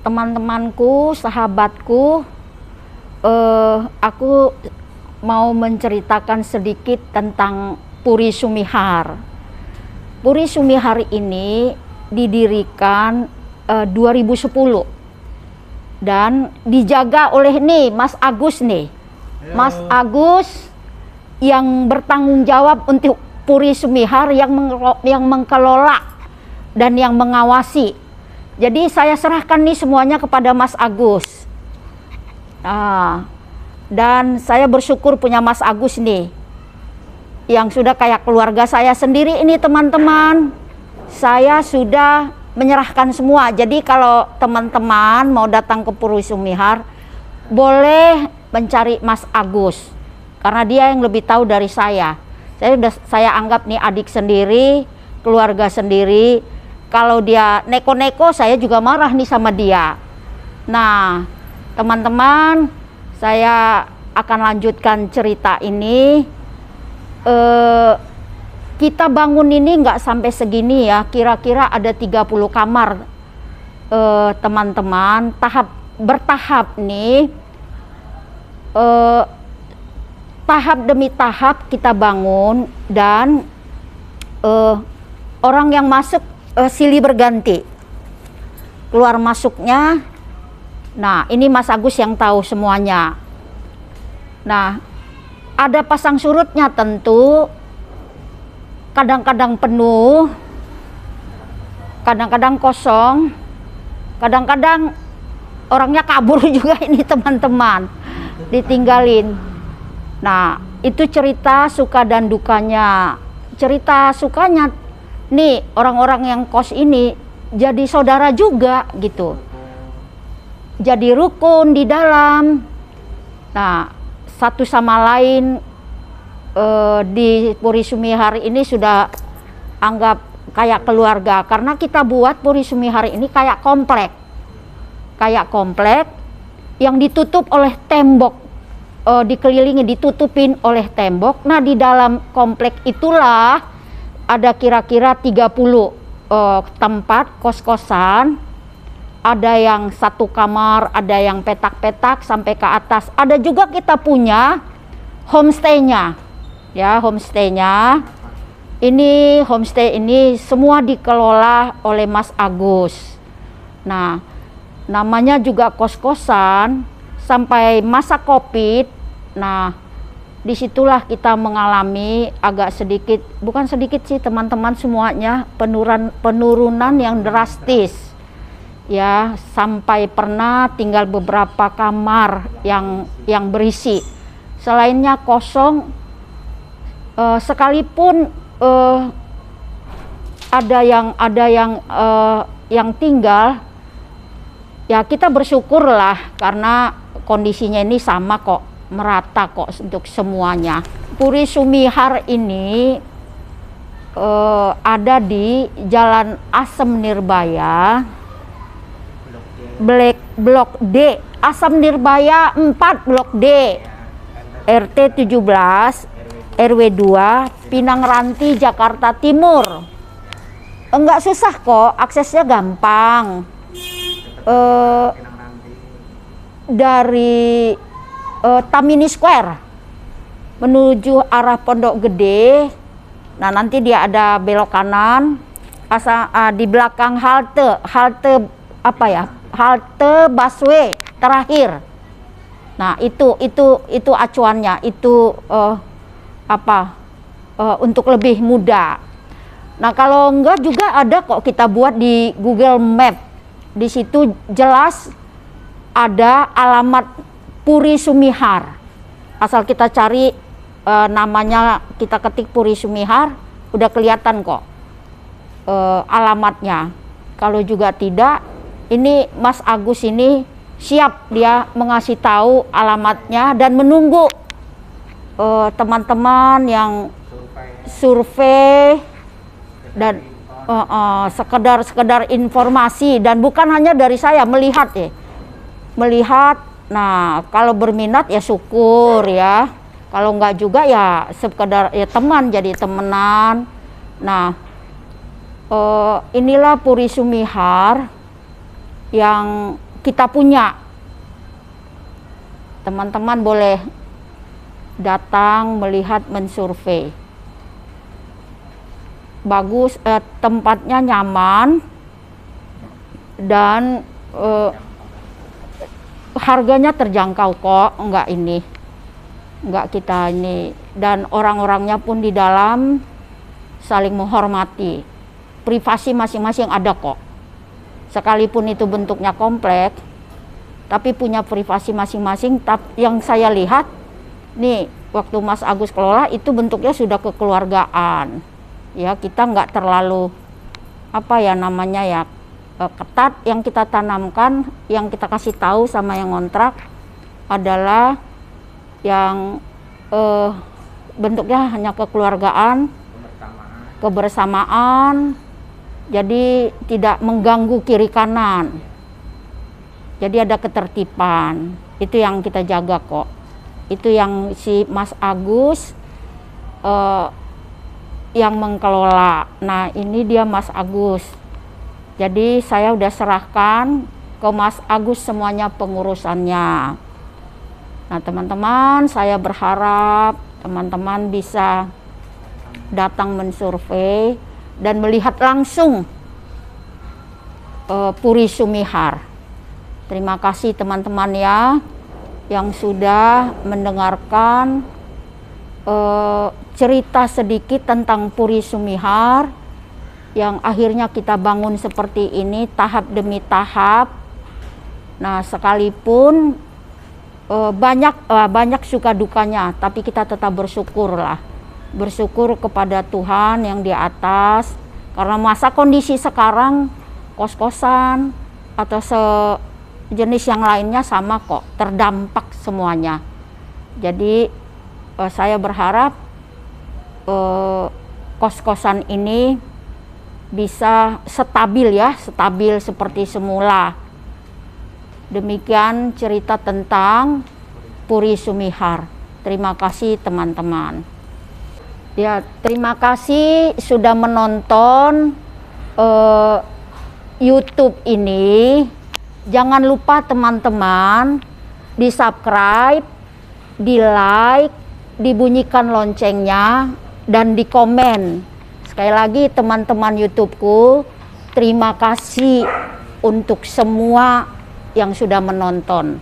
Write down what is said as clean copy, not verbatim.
teman-temanku, sahabatku, aku mau menceritakan sedikit tentang Puri Sumihar. Puri Sumihar ini didirikan 2010 dan dijaga oleh Mas Agus nih. Mas Agus yang bertanggung jawab untuk Puri Sumihar, yang mengelola dan yang mengawasi. Jadi saya serahkan nih semuanya kepada Mas Agus. Dan saya bersyukur punya Mas Agus nih, yang sudah kayak keluarga saya sendiri ini teman-teman. Saya sudah menyerahkan semua. Jadi kalau teman-teman mau datang ke Puri Sumihar, boleh mencari Mas Agus, karena dia yang lebih tahu dari saya. Saya anggap nih adik sendiri, keluarga sendiri. Kalau dia neko-neko, saya juga marah nih sama dia. Nah, teman-teman, saya akan lanjutkan cerita ini. Kita bangun ini nggak sampai segini ya, kira-kira ada 30 kamar, teman-teman. Bertahap nih, tahap demi tahap kita bangun, dan orang yang masuk silih berganti, keluar masuknya. Nah, ini Mas Agus yang tahu semuanya. Nah, ada pasang surutnya tentu. Kadang-kadang penuh, kadang-kadang kosong, kadang-kadang orangnya kabur juga ini teman-teman, ditinggalin. Nah, itu cerita suka dan dukanya. Cerita sukanya nih, orang-orang yang kos ini jadi saudara juga gitu, jadi rukun di dalam. Nah, satu sama lain di Puri Sumihar ini sudah anggap kayak keluarga, karena kita buat Puri Sumihar ini kayak komplek yang ditutup oleh tembok, dikelilingi, ditutupin oleh tembok. Nah, di dalam komplek itulah ada kira-kira 30 tempat kos-kosan. Ada yang satu kamar, ada yang petak-petak sampai ke atas. Ada juga kita punya homestay-nya. Ya, homestay-nya. Ini homestay ini semua dikelola oleh Mas Agus. Nah, namanya juga kos-kosan sampai masa Covid. Nah, disitulah kita mengalami agak sedikit, bukan sedikit sih teman-teman, semuanya penurunan yang drastis. Ya, sampai pernah tinggal beberapa kamar yang berisi, selainnya kosong. Sekalipun ada yang tinggal, ya kita bersyukurlah karena kondisinya ini sama kok, merata kok untuk semuanya. Puri Sumihar ini ada di Jalan Asem Nirbaya, Blok D, Asem Nirbaya 4 Blok D, RT 17 RW 2, Pinang Ranti, Jakarta Timur. Enggak susah kok, aksesnya gampang. Dari Tamini Square menuju arah Pondok Gede. Nah, nanti dia ada belok kanan, di belakang halte apa ya? Halte busway terakhir. Nah, itu acuannya, itu untuk lebih mudah. Nah, kalau enggak juga ada kok, kita buat di Google Map. Di situ jelas ada alamat Puri Sumihar. Asal kita cari namanya, kita ketik Puri Sumihar, udah kelihatan kok alamatnya. Kalau juga tidak, ini Mas Agus ini siap dia mengasih tahu alamatnya dan menunggu teman-teman yang survei dan sekedar informasi, dan bukan hanya dari saya melihat ya, melihat. Nah, kalau berminat ya syukur ya, kalau enggak juga ya sekedar ya teman, jadi temenan. Nah, inilah Puri Sumihar yang kita punya. Teman-teman boleh datang melihat, mensurvei. Bagus, tempatnya nyaman dan harganya terjangkau kok, enggak kita ini, dan orang-orangnya pun di dalam saling menghormati. Privasi masing-masing ada kok. Sekalipun itu bentuknya kompleks, tapi punya privasi masing-masing. Yang saya lihat nih waktu Mas Agus kelola itu bentuknya sudah kekeluargaan. Ya, kita nggak terlalu ketat. Yang kita tanamkan, yang kita kasih tahu sama yang ngontrak adalah yang bentuknya hanya kekeluargaan, kebersamaan. Jadi tidak mengganggu kiri kanan. Jadi ada ketertiban. Itu yang kita jaga kok. Itu yang si Mas Agus yang mengelola. Nah, ini dia Mas Agus. Jadi saya udah serahkan ke Mas Agus semuanya pengurusannya. Nah, teman-teman, saya berharap teman-teman bisa datang mensurvei dan melihat langsung Puri Sumihar. Terima kasih teman-teman ya yang sudah mendengarkan cerita sedikit tentang Puri Sumihar yang akhirnya kita bangun seperti ini tahap demi tahap. Nah, sekalipun banyak suka dukanya, tapi kita tetap bersyukurlah. Bersyukur kepada Tuhan yang di atas, karena masa kondisi sekarang kos-kosan atau sejenis yang lainnya sama kok, terdampak semuanya. Jadi saya berharap kos-kosan ini bisa stabil seperti semula. Demikian cerita tentang Puri Sumihar. Terima kasih teman-teman. Ya, terima kasih sudah menonton YouTube ini. Jangan lupa teman-teman di-subscribe, di-like, dibunyikan loncengnya, dan di komen. Sekali lagi teman-teman YouTubeku, terima kasih untuk semua yang sudah menonton.